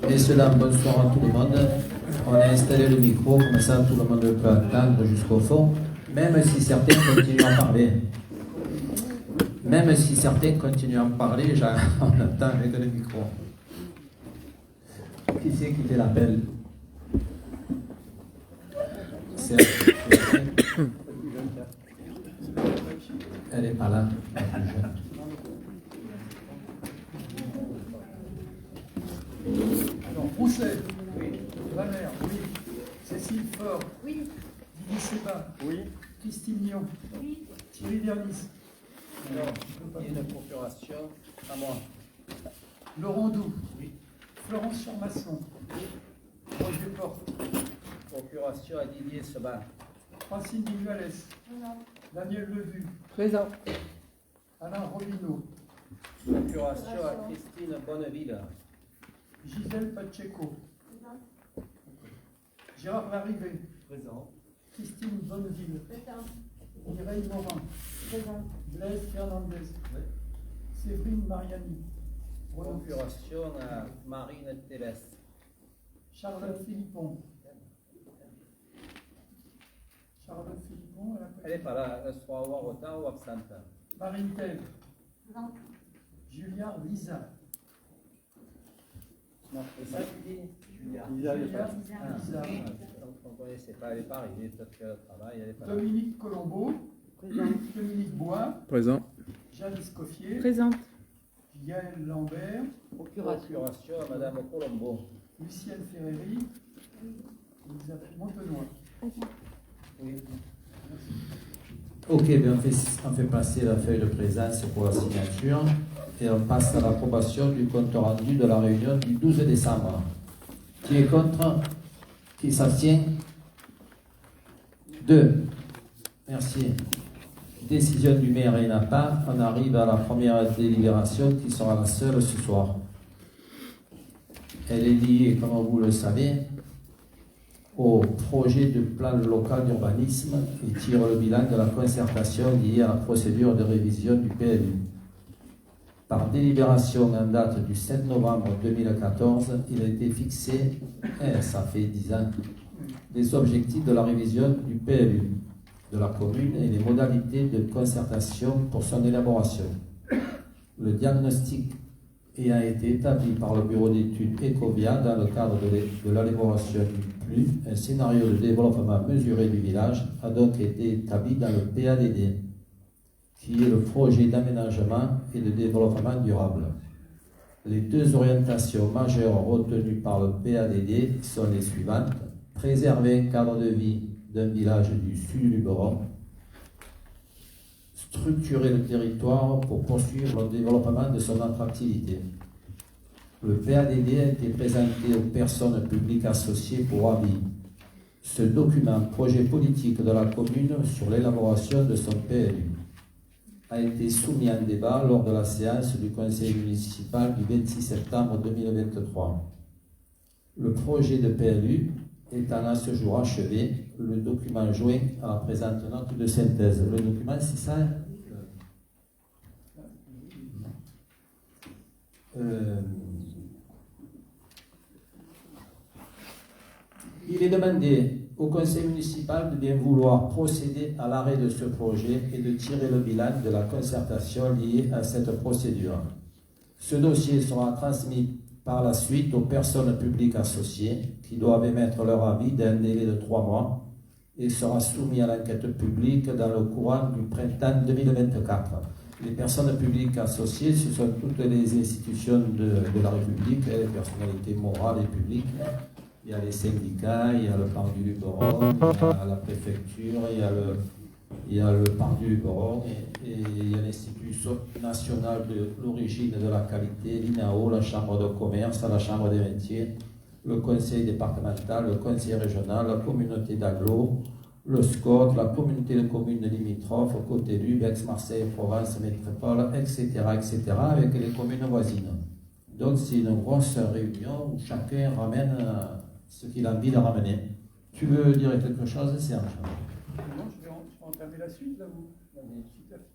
Messieurs, dames, bonsoir à tout le monde. On a installé le micro, comme ça tout le monde peut entendre jusqu'au fond, même si certains continuent à parler. Même si certains continuent à parler, on entend avec le micro. Qui c'est qui fait l'appel? Elle n'est pas là. Alors, Rousset, oui. Valère, oui. Cécile Faure, oui. Didier Sébat, oui. Christine Nion, oui. Thierry Vernis. Alors, il y a une procuration à moi. Laurent Doux, oui. Florence Charmasson, oui. Roger Porte. Procuration à Didier Sébat. Francine Miguales, Daniel Levu, présent. Alain Robineau. Procuration à Christine Bonneville. Gisèle Pacheco. Présent. Gérard Larrivé. Présent. Christine Bonneville. Présent. Mireille Morin. Présent. Blaise Fernandez. Oui. Séverine Mariani. Procuration à Marine Télès. Charlotte Philippon. Charlotte Philippon, elle n'est pas là, elle sera en retard ou absente. Marine Tell. Non. Julia Lisa. Non, c'est ça que tu dis Julia. Lisa. On ne connaissait pas, elle n'est pas arrivée, peut-être qu'elle travaille, elle n'est pas là. Dominique Colombo. Présent. Dominique Bois. Présent. Jeanne Escoffier. Présente. Yael Lambert. Procuration à Madame Colombo. Lucienne Ferreri. Elisabeth Montenoy. Oui. Ok, bien on fait passer la feuille de présence pour la signature et on passe à l'approbation du compte rendu de la réunion du 12 décembre. Qui est contre? Qui s'abstient? 2. Merci. Décision du maire, il n'y en a pas. On arrive à la première délibération qui sera la seule ce soir. Elle est liée, comme vous le savez, au projet de plan local d'urbanisme et tire le bilan de la concertation liée à la procédure de révision du PLU. Par délibération en date du 7 novembre 2014, il a été fixé, ça fait 10 ans, les objectifs de la révision du PLU de la commune et les modalités de concertation pour son élaboration. Le diagnostic ayant été établi par le bureau d'études Ecovia dans le cadre de l'élaboration du PLU, un scénario de développement mesuré du village a donc été établi dans le PADD, qui est le projet d'aménagement et de développement durable. Les deux orientations majeures retenues par le PADD sont les suivantes: préserver un cadre de vie d'un village du sud du Luberon, structurer le territoire pour poursuivre le développement de son attractivité. Le PADD a été présenté aux personnes publiques associées pour avis. Ce document, projet politique de la commune sur l'élaboration de son PLU, a été soumis en débat lors de la séance du conseil municipal du 26 septembre 2023. Le projet de PLU étant à ce jour achevé, le document joint à la présente note de synthèse. Le document, c'est ça? Il est demandé au conseil municipal de bien vouloir procéder à l'arrêt de ce projet et de tirer le bilan de la concertation liée à cette procédure. Ce dossier sera transmis par la suite aux personnes publiques associées qui doivent émettre leur avis d'un délai de 3 mois et sera soumis à l'enquête publique dans le courant du printemps 2024. Les personnes publiques associées, ce sont toutes les institutions de la République, les personnalités morales et publiques. Il y a les syndicats, il y a le parc du Luberon, il y a la préfecture, il y a le parc du Luberon et il y a l'Institut national de l'origine de la qualité, l'INAO, la Chambre de commerce, la Chambre des métiers, le Conseil départemental, le Conseil régional, la communauté d'Aglo, le SCOT, la communauté de communes limitrophes, Côte-Lube, Aix-Marseille, Provence, Métropole, etc., avec les communes voisines. Donc c'est une grosse réunion où chacun ramène ce qu'il a envie de ramener. Tu veux dire quelque chose, Serge? Non, je vais entamer la suite, là, vous.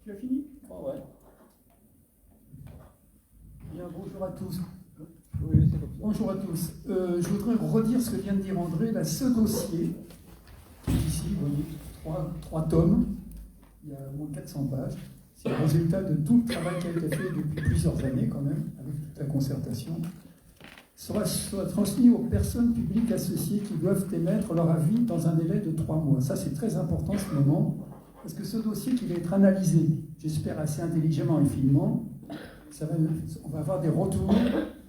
Tu as fini? Oh, ouais. Bonjour à tous. Bonjour à tous. Je voudrais redire ce que vient de dire André. Là, ce dossier, ici, vous voyez, 3 tomes, il y a au moins 400 pages. C'est le résultat de tout le travail qui a été fait depuis plusieurs années, quand même, avec toute la concertation. Sera transmis aux personnes publiques associées qui doivent émettre leur avis dans un délai de 3 mois. Ça, c'est très important en ce moment, parce que ce dossier qui va être analysé, j'espère assez intelligemment et finement, on va avoir des retours,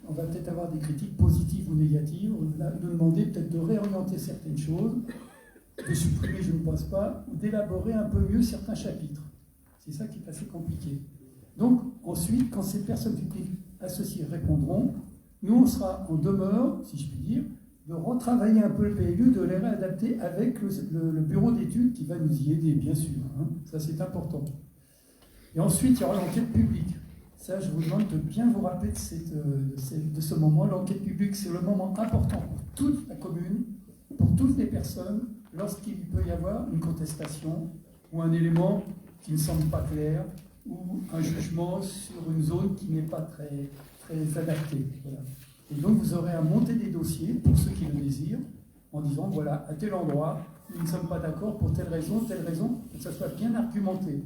on va peut-être avoir des critiques positives ou négatives, on va nous demander peut-être de réorienter certaines choses, de supprimer, je ne pense pas, ou d'élaborer un peu mieux certains chapitres. C'est ça qui est assez compliqué. Donc, ensuite, quand ces personnes publiques associées répondront, nous, on sera en demeure, si je puis dire, de retravailler un peu le PLU, de les réadapter avec le bureau d'études qui va nous y aider, bien sûr. Hein. Ça, c'est important. Et ensuite, il y aura l'enquête publique. Ça, je vous demande de bien vous rappeler de ce moment. L'enquête publique, c'est le moment important pour toute la commune, pour toutes les personnes, lorsqu'il peut y avoir une contestation ou un élément qui ne semble pas clair, ou un jugement sur une zone qui n'est pas très adaptée. Voilà. Et donc, vous aurez à monter des dossiers, pour ceux qui le désirent, en disant, voilà, à tel endroit, nous ne sommes pas d'accord pour telle raison, que ça soit bien argumenté.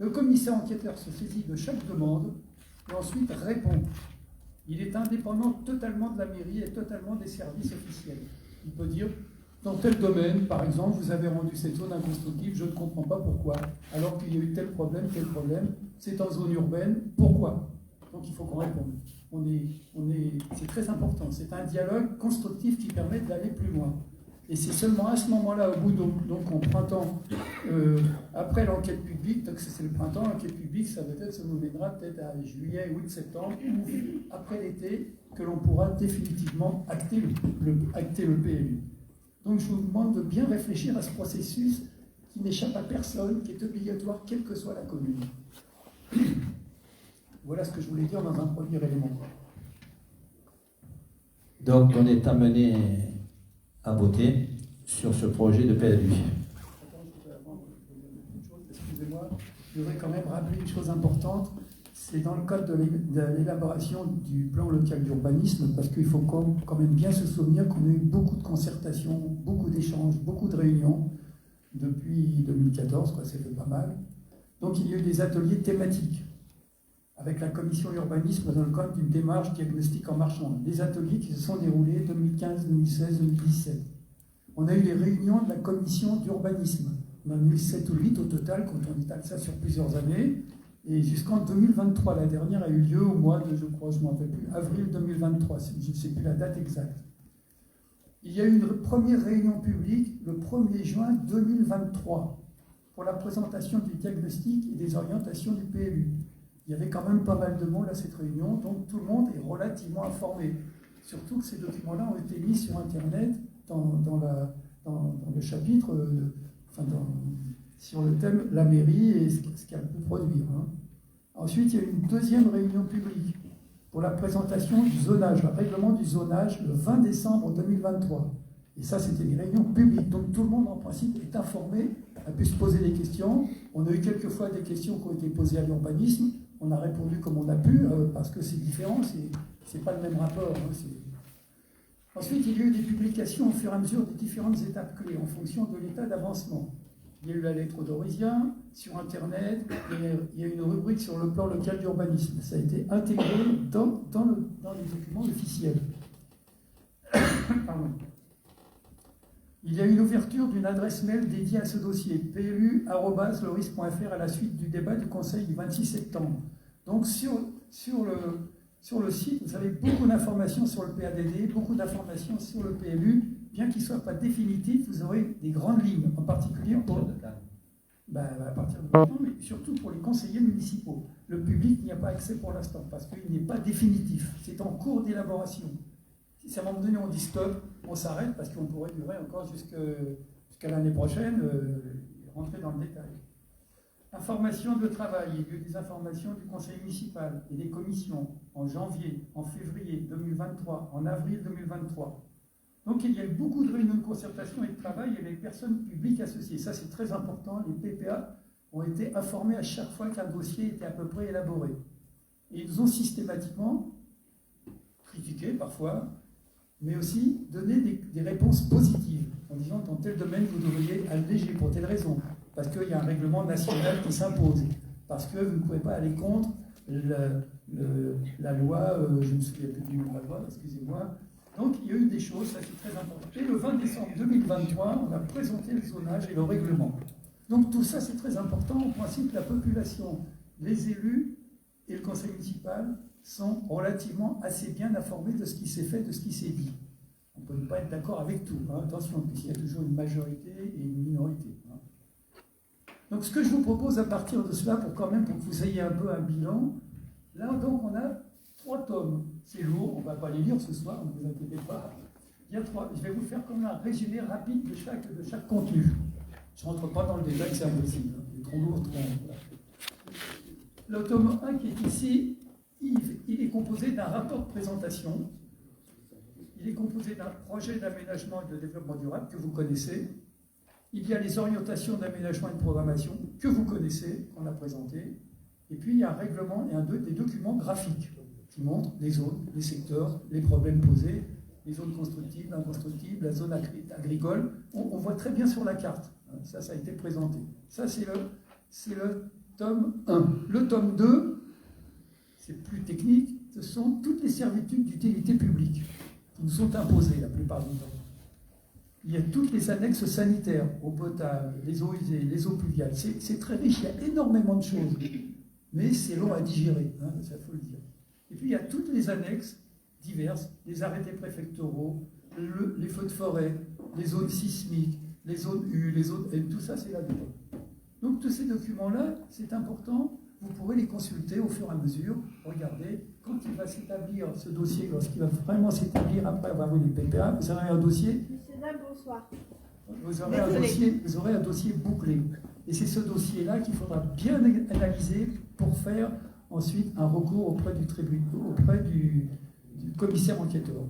Le commissaire enquêteur se saisit de chaque demande et ensuite répond. Il est indépendant totalement de la mairie et totalement des services officiels. Il peut dire, dans tel domaine, par exemple, vous avez rendu cette zone inconstructible, je ne comprends pas pourquoi, alors qu'il y a eu tel problème, c'est en zone urbaine, pourquoi? Donc il faut qu'on réponde. C'est très important. C'est un dialogue constructif qui permet d'aller plus loin. Et c'est seulement à ce moment-là, au bout donc en printemps, après l'enquête publique, donc c'est le printemps, l'enquête publique, ça peut-être se mouvrira peut-être à juillet, août, septembre, ou après l'été, que l'on pourra définitivement acter le PLU. Donc je vous demande de bien réfléchir à ce processus qui n'échappe à personne, qui est obligatoire, quelle que soit la commune. Voilà ce que je voulais dire dans un premier élément. Donc on est amené à voter sur ce projet de PLU. Excusez-moi, je voudrais quand même rappeler une chose importante. C'est dans le cadre de l'élaboration du plan local d'urbanisme, parce qu'il faut quand même bien se souvenir qu'on a eu beaucoup de concertations, beaucoup d'échanges, beaucoup de réunions depuis 2014, ça fait pas mal. Donc il y a eu des ateliers thématiques avec la commission urbanisme dans le cadre d'une démarche diagnostique en marchant. Des ateliers qui se sont déroulés 2015, 2016, 2017. On a eu les réunions de la commission d'urbanisme. On en a eu 7 ou 8 au total, quand on étale ça sur plusieurs années. Et jusqu'en 2023, la dernière a eu lieu au mois de, je crois, je ne m'en rappelle plus, avril 2023, je ne sais plus la date exacte. Il y a eu une première réunion publique le 1er juin 2023 pour la présentation du diagnostic et des orientations du PLU. Il y avait quand même pas mal de monde à cette réunion, donc tout le monde est relativement informé. Surtout que ces documents-là ont été mis sur Internet dans le chapitre, sur le thème « La mairie et ce qu'elle peut produire ». Ensuite, il y a eu une deuxième réunion publique pour la présentation du zonage, le règlement du zonage, le 20 décembre 2023. Et ça, c'était une réunion publique. Donc tout le monde, en principe, est informé, a pu se poser des questions. On a eu quelquefois des questions qui ont été posées à l'urbanisme. On a répondu comme on a pu, parce que c'est différent, c'est pas le même rapport. Ensuite, il y a eu des publications au fur et à mesure des différentes étapes clés, en fonction de l'état d'avancement. Il y a eu la lettre d'Orisien sur Internet, il y a eu une rubrique sur le plan local d'urbanisme. Ça a été intégré dans les documents officiels. Pardon. Il y a eu l'ouverture d'une adresse mail dédiée à ce dossier, plu@loris.fr, à la suite du débat du Conseil du 26 septembre. Donc sur le site, vous avez beaucoup d'informations sur le PADD, beaucoup d'informations sur le PLU. Bien qu'il ne soit pas définitif, vous aurez des grandes lignes, en particulier à partir de maintenant, mais surtout pour les conseillers municipaux. Le public n'y a pas accès pour l'instant, parce qu'il n'est pas définitif. C'est en cours d'élaboration. Si à un moment donné on dit stop, on s'arrête, parce qu'on pourrait durer encore jusqu'à l'année prochaine, rentrer dans le détail. Information de travail, il y a eu des informations du conseil municipal et des commissions en janvier, en février 2023, en avril 2023. Donc il y a eu beaucoup de réunions de concertation et de travail avec les personnes publiques associées. Ça, c'est très important. Les PPA ont été informés à chaque fois qu'un dossier était à peu près élaboré. Et ils ont systématiquement critiquer parfois, mais aussi donner des réponses positives, en disant dans tel domaine vous devriez alléger pour telle raison, parce qu'il y a un règlement national qui s'impose, parce que vous ne pouvez pas aller contre la loi, je ne me souviens plus du nom de la loi, excusez-moi. Donc il y a eu des choses, ça c'est très important. Et le 20 décembre 2023, on a présenté le zonage et le règlement. Donc tout ça c'est très important. En principe, la population, les élus et le conseil municipal sont relativement assez bien informés de ce qui s'est fait, de ce qui s'est dit. On ne peut pas être d'accord avec tout, hein. Attention, puisqu'il y a toujours une majorité et une minorité. Hein. Donc ce que je vous propose à partir de cela, pour que vous ayez un peu un bilan, là donc on a 3 tomes. C'est lourd, on ne va pas les lire ce soir, ne vous inquiétez pas. Il y a 3. Je vais vous faire comme un résumé rapide de chaque contenu. Je ne rentre pas dans le détail, c'est impossible. Il est trop lourd, trop... Le tome 1 qui est ici, il est composé d'un rapport de présentation. Il est composé d'un projet d'aménagement et de développement durable que vous connaissez. Il y a les orientations d'aménagement et de programmation que vous connaissez, qu'on a présenté. Et puis il y a un règlement et des documents graphiques qui montrent les zones, les secteurs, les problèmes posés, les zones constructibles, inconstructibles, la zone agricole. On voit très bien sur la carte. Ça a été présenté. Ça, c'est le tome 1. Le tome 2, c'est plus technique, ce sont toutes les servitudes d'utilité publique qui nous sont imposées la plupart du temps. Il y a toutes les annexes sanitaires, eau potable, les eaux usées, les eaux pluviales. C'est très riche, il y a énormément de choses. Mais c'est long à digérer, hein, ça faut le dire. Et puis il y a toutes les annexes diverses, les arrêtés préfectoraux, les feux de forêt, les zones sismiques, les zones U, les zones N, tout ça c'est là-dedans. Donc tous ces documents-là, c'est important, vous pourrez les consulter au fur et à mesure. Regardez, quand il va s'établir ce dossier, lorsqu'il va vraiment s'établir après avoir vu les PPA, vous aurez un dossier. Monsieur Dalle, bonsoir. Vous aurez un dossier bouclé. Et c'est ce dossier-là qu'il faudra bien analyser pour faire ensuite un recours auprès du commissaire enquêteur.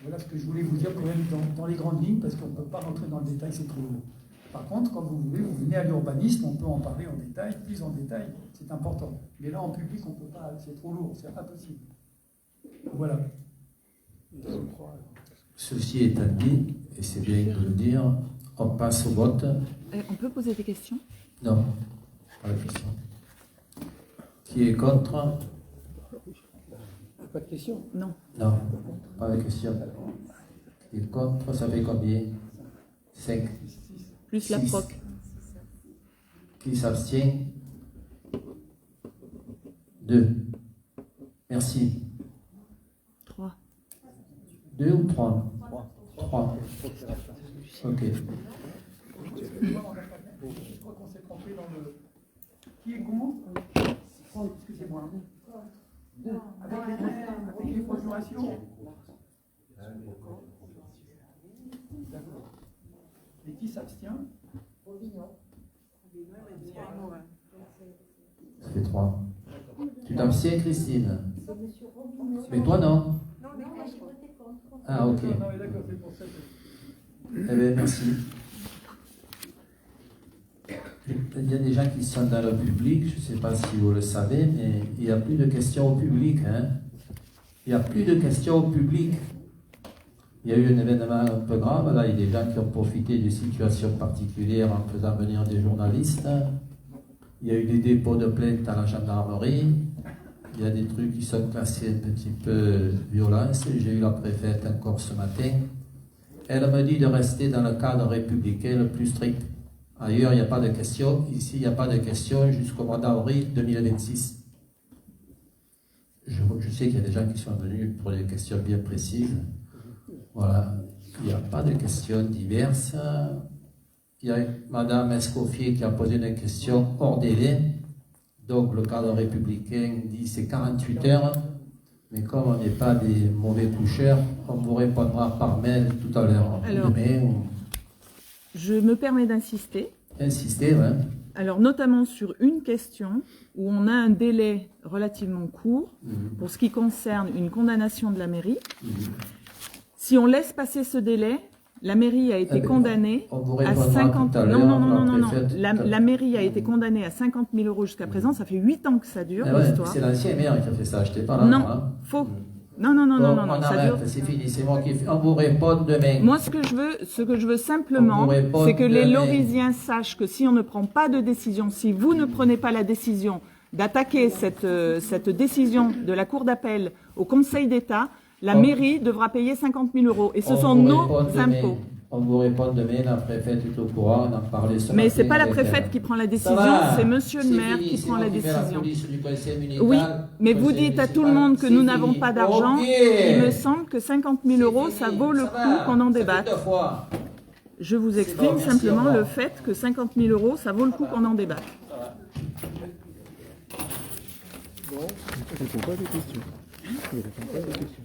Voilà ce que je voulais vous dire quand même dans les grandes lignes, parce qu'on ne peut pas rentrer dans le détail, c'est trop lourd. Par contre, quand vous voulez, vous venez à l'urbanisme, on peut en parler en détail, plus en détail, c'est important. Mais là, en public, on ne peut pas, c'est trop lourd, c'est impossible. Voilà. Ceci étant dit, et c'est bien de le dire, on passe au vote. On peut poser des questions? Non, pas de question. Qui est contre? Pas de question? Non. Non, pas de question. Qui est contre, ça fait combien? 5. Plus la proc. Qui s'abstient? 2. Merci. 3. 2 ou 3? 3. Ok. Je crois qu'on s'est trompé dans le... Qui est contre? Excusez-moi. Avec les procurations. D'accord. Et qui s'abstient? Ça fait 3. Tu t'abstiens, Christine? Mais toi, non? Ah, ok. Eh bien, merci. Il y a des gens qui sont dans le public, je ne sais pas si vous le savez, mais il n'y a plus de questions au public. Hein. Il n'y a plus de questions au public. Il y a eu un événement un peu grave, là, il y a des gens qui ont profité de situations particulières en faisant venir des journalistes. Il y a eu des dépôts de plaintes à la gendarmerie. Il y a des trucs qui sont classés un petit peu violence. J'ai eu la préfète encore ce matin. Elle me dit de rester dans le cadre républicain le plus strict. Ailleurs, il n'y a pas de questions. Ici, il n'y a pas de questions jusqu'au mois d'avril 2026. Je sais qu'il y a des gens qui sont venus pour des questions bien précises. Voilà. Il n'y a pas de questions diverses. Il y a Madame Escoffier qui a posé une question hors délai. Donc, le cadre républicain dit c'est 48 heures. Mais comme on n'est pas des mauvais coucheurs, on vous répondra par mail tout à l'heure. Demain, je me permets d'insister. Insister, oui. Alors, notamment sur une question où on a un délai relativement court pour ce qui concerne une condamnation de la mairie. Si on laisse passer ce délai, la mairie a été condamnée à 50 000 La mairie a été condamnée à 50 000 € jusqu'à présent. Ça fait 8 ans que ça dure, l'histoire. C'est l'ancien maire qui a fait ça, je t'ai pas là. Non, faux. Non, non, non, non, non, On non, ça arrête, dure. c'est fini, c'est moi qui fais. On vous répond demain. Moi, ce que je veux simplement, On vous répond c'est que les demain. Lorisiens sachent que si on ne prend pas de décision, si vous ne prenez pas la décision d'attaquer cette décision de la Cour d'appel au Conseil d'État, la mairie devra payer 50 000 €. Et ce sont nos impôts. On vous répond demain, la préfète est au courant, on en parlait ce Mais matin c'est pas la avec préfète elle. qui prend la Ça décision, va, c'est monsieur le c'est maire fini, qui c'est prend moi la qui fais la décision. police du conseil municipal. Oui, mais vous Conseil dites à tout le municipal, monde que c'est nous n'avons fini. pas d'argent. Ok. Il me semble que 50 000 €, C'est ça fini, vaut le ça coup va, qu'on en ça fait débatte. 2 fois. Je vous C'est exprime bon, merci, simplement au revoir. le fait que 50 000 € ça vaut le coup qu'on en débatte. Bon, il ne répond pas à des questions. Il répond pas à des questions.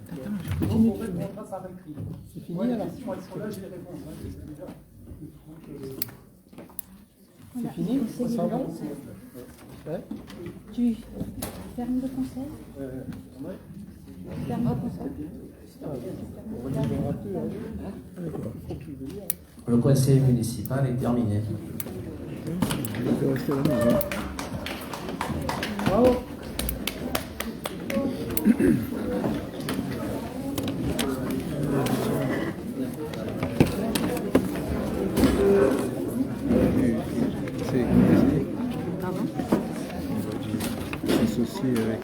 On répondra par écrit. C'est fini alors. Les questions là, j'ai les réponses. C'est fini? Ça s'en va? Ouais. Tu fermes le conseil? Ouais. Ferme le conseil. On va dire un peu, hein. D'accord. Le conseil municipal est terminé. Il peut rester là, hein. Bravo. C'est Pardon? associé avec